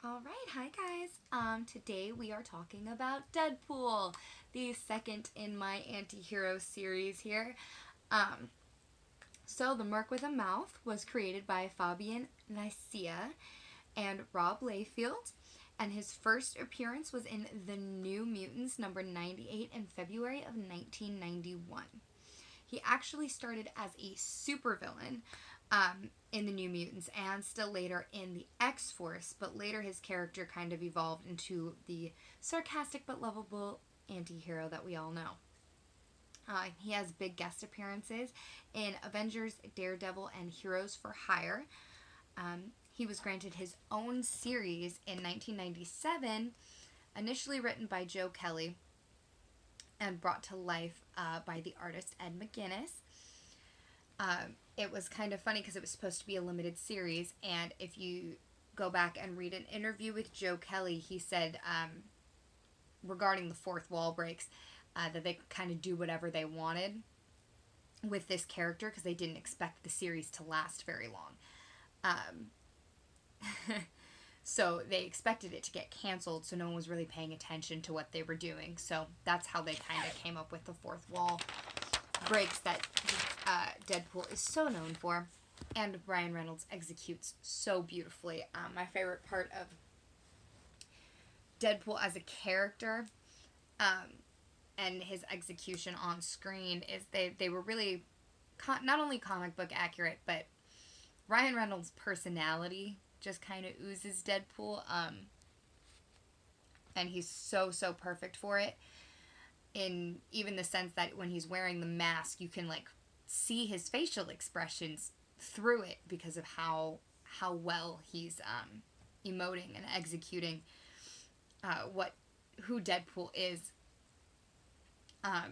Alright, hi guys. Today we are talking about Deadpool, the second in my anti-hero series here. Um, the Merc with a Mouth was created by Fabian Nicea and Rob Layfield, and his first appearance was in The New Mutants number 98 in February of 1991. He actually started as a supervillain in the New Mutants and still later in the X-Force, but later his character kind of evolved into the sarcastic but lovable anti-hero that we all know. He has big guest appearances in Avengers, Daredevil, and Heroes for Hire. He was granted his own series in 1997, initially written by Joe Kelly and brought to life by the artist Ed McGuinness. It was kind of funny because it was supposed to be a limited series, and if you go back and read an interview with Joe Kelly, he said regarding the fourth wall breaks that they could kind of do whatever they wanted with this character because they didn't expect the series to last very long. So they expected it to get canceled, so no one was really paying attention to what they were doing. So that's how they kind of came up with the fourth wall breaks that Deadpool is so known for. And Ryan Reynolds executes so beautifully. My favorite part of Deadpool as a character and his execution on screen is they were really not only comic book accurate, but Ryan Reynolds' personality just kind of oozes Deadpool, and he's so perfect for it. In even the sense that when he's wearing the mask, you can like see his facial expressions through it because of how well he's emoting and executing who Deadpool is. I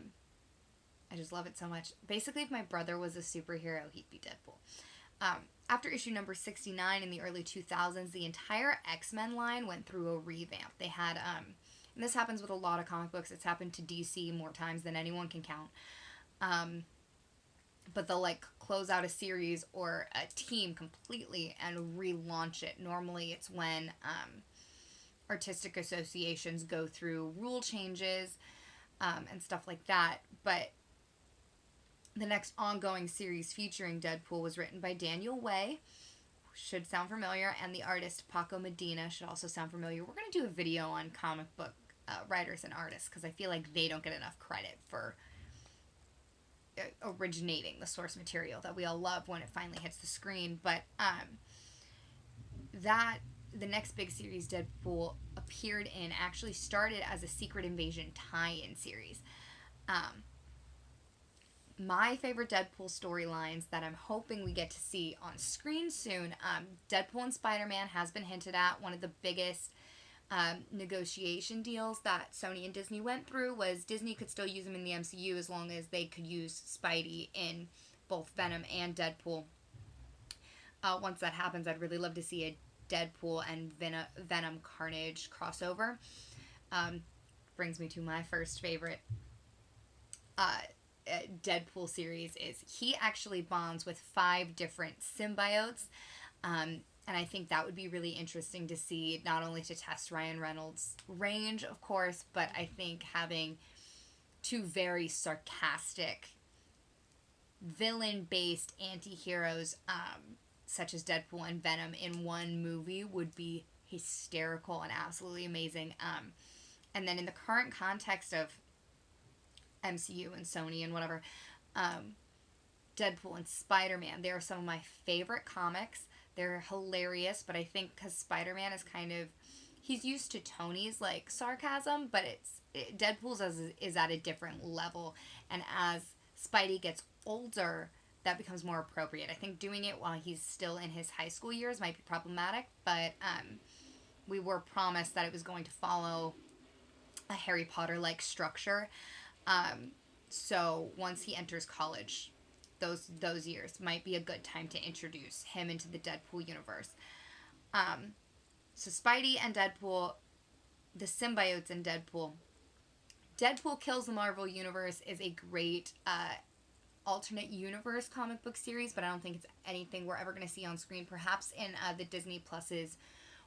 just love it so much. Basically, if my brother was a superhero, he'd be Deadpool. After issue number 69 in the early 2000s, the entire X-Men line went through a revamp. They had, and this happens with a lot of comic books. It's happened to DC more times than anyone can count. But they'll like close out a series or a team completely and relaunch it. Normally it's when artistic associations go through rule changes and stuff like that. But the next ongoing series featuring Deadpool was written by Daniel Way, should sound familiar, and the artist Paco Medina should also sound familiar. We're going to do a video on comic book writers and artists because I feel like they don't get enough credit for originating the source material that we all love when it finally hits the screen. But the next big series Deadpool appeared in actually started as a Secret Invasion tie-in series. My favorite Deadpool storylines that I'm hoping we get to see on screen soon, Deadpool and Spider-Man has been hinted at. One of the biggest negotiation deals that Sony and Disney went through was Disney could still use him in the MCU as long as they could use Spidey in both Venom and Deadpool. Once that happens, I'd really love to see a Deadpool and Venom Carnage crossover. Brings me to my first favorite Deadpool series is he actually bonds with 5 different symbiotes, and I think that would be really interesting to see, not only to test Ryan Reynolds' range, of course, but I think having 2 very sarcastic villain-based anti-heroes such as Deadpool and Venom in one movie would be hysterical and absolutely amazing. And then in the current context of MCU and Sony and whatever, Deadpool and Spider-Man, they are some of my favorite comics. They're hilarious, but I think because Spider-Man is kind of, he's used to Tony's like sarcasm, but Deadpool's is at a different level, and as Spidey gets older, that becomes more appropriate. I think doing it while he's still in his high school years might be problematic, but we were promised that it was going to follow a Harry Potter-like structure. So once he enters college, those years might be a good time to introduce him into the Deadpool universe. So Spidey and Deadpool, the symbiotes in Deadpool. Deadpool Kills the Marvel Universe is a great alternate universe comic book series, but I don't think it's anything we're ever going to see on screen. Perhaps in the Disney Plus's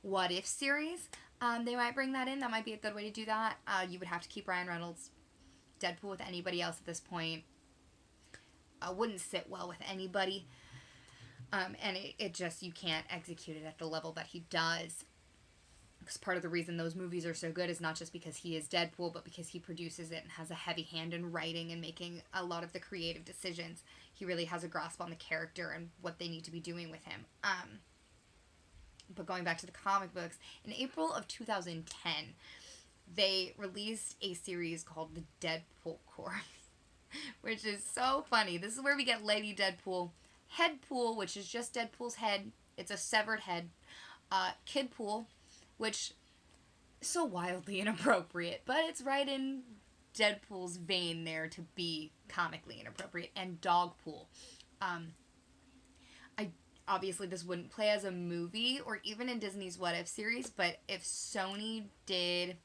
what if series, they might bring that in. That might be a good way to do that. You would have to keep Ryan Reynolds. Deadpool with anybody else at this point wouldn't sit well with anybody. And it just, you can't execute it at the level that he does. Because part of the reason those movies are so good is not just because he is Deadpool, but because he produces it and has a heavy hand in writing and making a lot of the creative decisions. He really has a grasp on the character and what they need to be doing with him. But going back to the comic books, in April of 2010, they released a series called the Deadpool Corps, which is so funny. This is where we get Lady Deadpool, Headpool, which is just Deadpool's head. It's a severed head. Kidpool, which is so wildly inappropriate, but it's right in Deadpool's vein there to be comically inappropriate. And Dogpool. Obviously, this wouldn't play as a movie or even in Disney's What If series, but if Sony did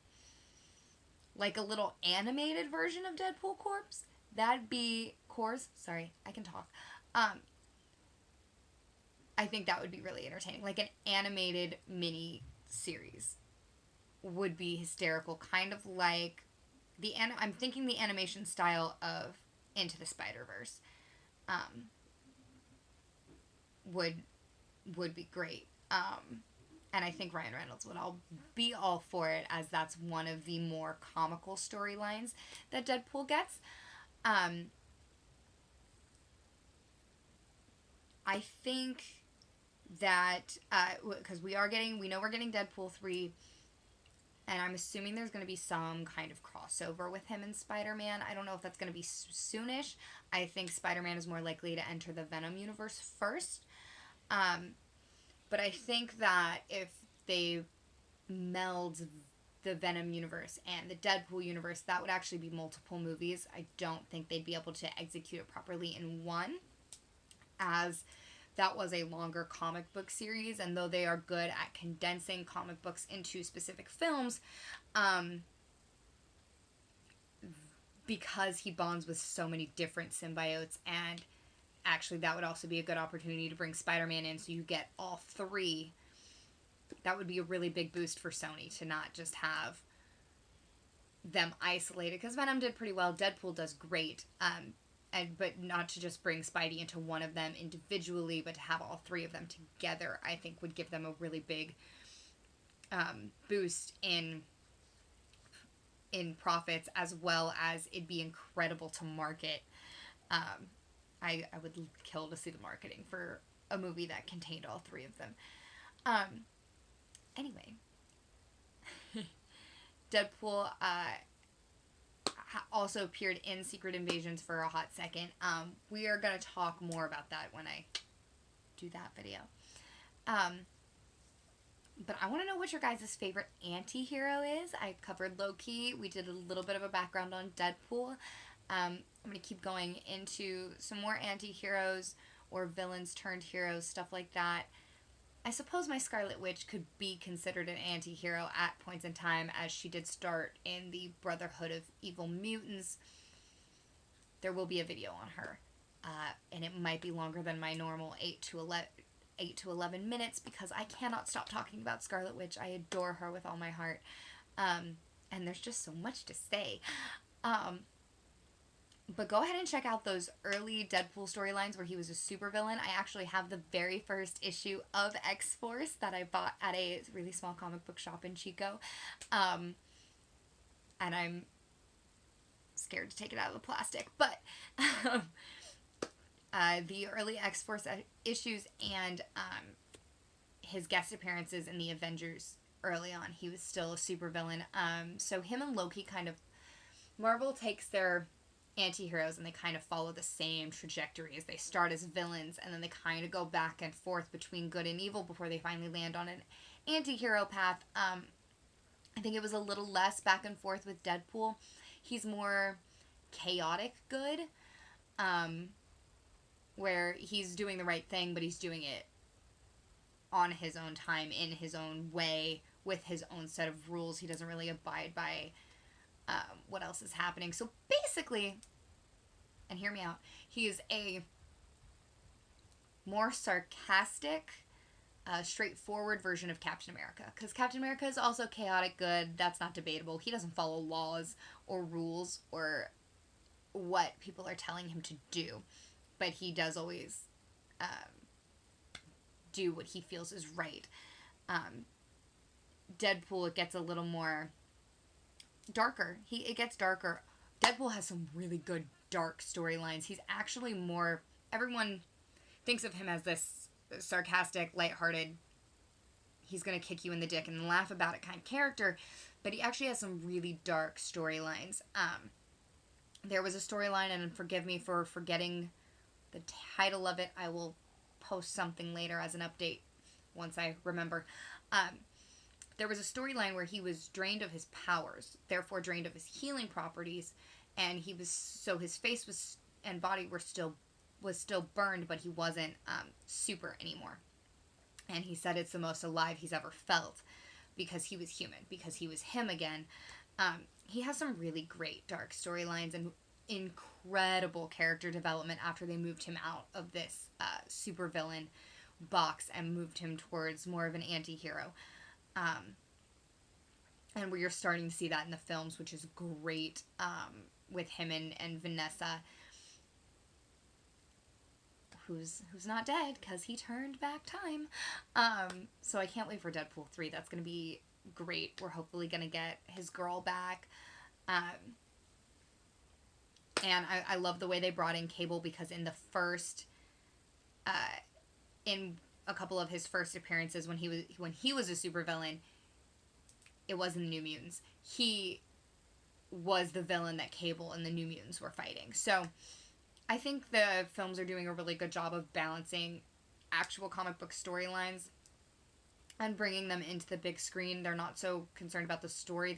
like a little animated version of Deadpool Corps, that'd be Sorry, I can talk. I think that would be really entertaining. Like an animated mini series would be hysterical, kind of like I'm thinking the animation style of Into the Spider-Verse. Would be great. And I think Ryan Reynolds would be all for it, as that's one of the more comical storylines that Deadpool gets. I think that because we know we're getting Deadpool 3, and I'm assuming there's going to be some kind of crossover with him and Spider-Man. I don't know if that's going to be soonish. I think Spider-Man is more likely to enter the Venom universe first. But I think that if they meld the Venom universe and the Deadpool universe, that would actually be multiple movies. I don't think they'd be able to execute it properly in one, as that was a longer comic book series, and though they are good at condensing comic books into specific films, because he bonds with so many different symbiotes, and actually that would also be a good opportunity to bring Spider-Man in so you get all three. That would be a really big boost for Sony to not just have them isolated, because Venom did pretty well, Deadpool does great, but not to just bring Spidey into one of them individually, but to have all three of them together, I think would give them a really big boost in profits, as well as it'd be incredible to market. I would kill to see the marketing for a movie that contained all three of them. Anyway, Deadpool also appeared in Secret Invasions for a hot second. We are going to talk more about that when I do that video. But I want to know what your guys' favorite anti-hero is. I covered Loki. We did a little bit of a background on Deadpool. I'm going to keep going into some more anti-heroes or villains turned heroes, stuff like that. I suppose my Scarlet Witch could be considered an anti-hero at points in time, as she did start in the Brotherhood of Evil Mutants. There will be a video on her, and it might be longer than my normal 8 to 11 minutes, because I cannot stop talking about Scarlet Witch. I adore her with all my heart, and there's just so much to say. But go ahead and check out those early Deadpool storylines where he was a supervillain. I actually have the very first issue of X-Force that I bought at a really small comic book shop in Chico. And I'm scared to take it out of the plastic. But the early X-Force issues and his guest appearances in the Avengers early on, he was still a supervillain. So him and Loki kind of... Marvel takes their anti-heroes and they kind of follow the same trajectory, as they start as villains and then they kind of go back and forth between good and evil before they finally land on an anti-hero path. I think it was a little less back and forth with Deadpool. He's more chaotic good, where he's doing the right thing, but he's doing it on his own time, in his own way, with his own set of rules. He doesn't really abide by what else is happening. So basically, and hear me out, he is a more sarcastic, a straightforward version of Captain America. Because Captain America is also chaotic good. That's not debatable. He doesn't follow laws or rules or what people are telling him to do. But he does always do what he feels is right. Deadpool, it gets a little more darker. It gets darker. Deadpool has some really good dark storylines. He's actually more... Everyone thinks of him as this sarcastic, lighthearted, he's going to kick you in the dick and laugh about it kind of character, but he actually has some really dark storylines. There was a storyline, and forgive me for forgetting the title of it. I will post something later as an update once I remember. There was a storyline where he was drained of his powers, therefore drained of his healing properties, and his face was and body was still burned, but he wasn't super anymore. And he said it's the most alive he's ever felt because he was human, because he was him again. He has some really great dark storylines and incredible character development after they moved him out of this supervillain box and moved him towards more of an anti-hero. And we are starting to see that in the films, which is great, with him and Vanessa, who's not dead because he turned back time. So I can't wait for Deadpool 3. That's going to be great. We're hopefully going to get his girl back. And I love the way they brought in Cable, because in the first, in a couple of his first appearances when he was a supervillain, it wasn't the New Mutants. He was the villain that Cable and the New Mutants were fighting. So I think the films are doing a really good job of balancing actual comic book storylines and bringing them into the big screen. They're not so concerned about the story,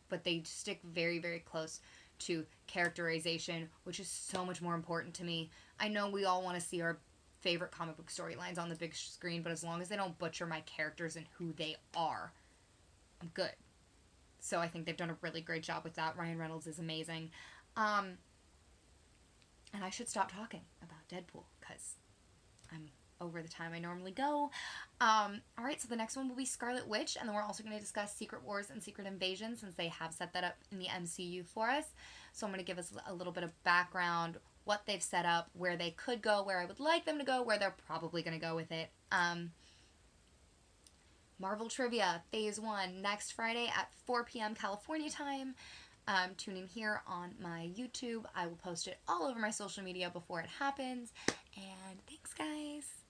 but they stick very, very close to characterization, which is so much more important to me. I know we all want to see our favorite comic book storylines on the big screen, but as long as they don't butcher my characters and who they are, I'm good. So I think they've done a really great job with that. Ryan Reynolds is amazing. And I should stop talking about Deadpool because I'm over the time I normally go. Alright, so the next one will be Scarlet Witch, and then we're also going to discuss Secret Wars and Secret Invasion, since they have set that up in the MCU for us. So I'm going to give us a little bit of background, what they've set up, where they could go, where I would like them to go, where they're probably going to go with it. Marvel Trivia, Phase 1, next Friday at 4 p.m. California time. Tune in here on my YouTube. I will post it all over my social media before it happens. And thanks, guys.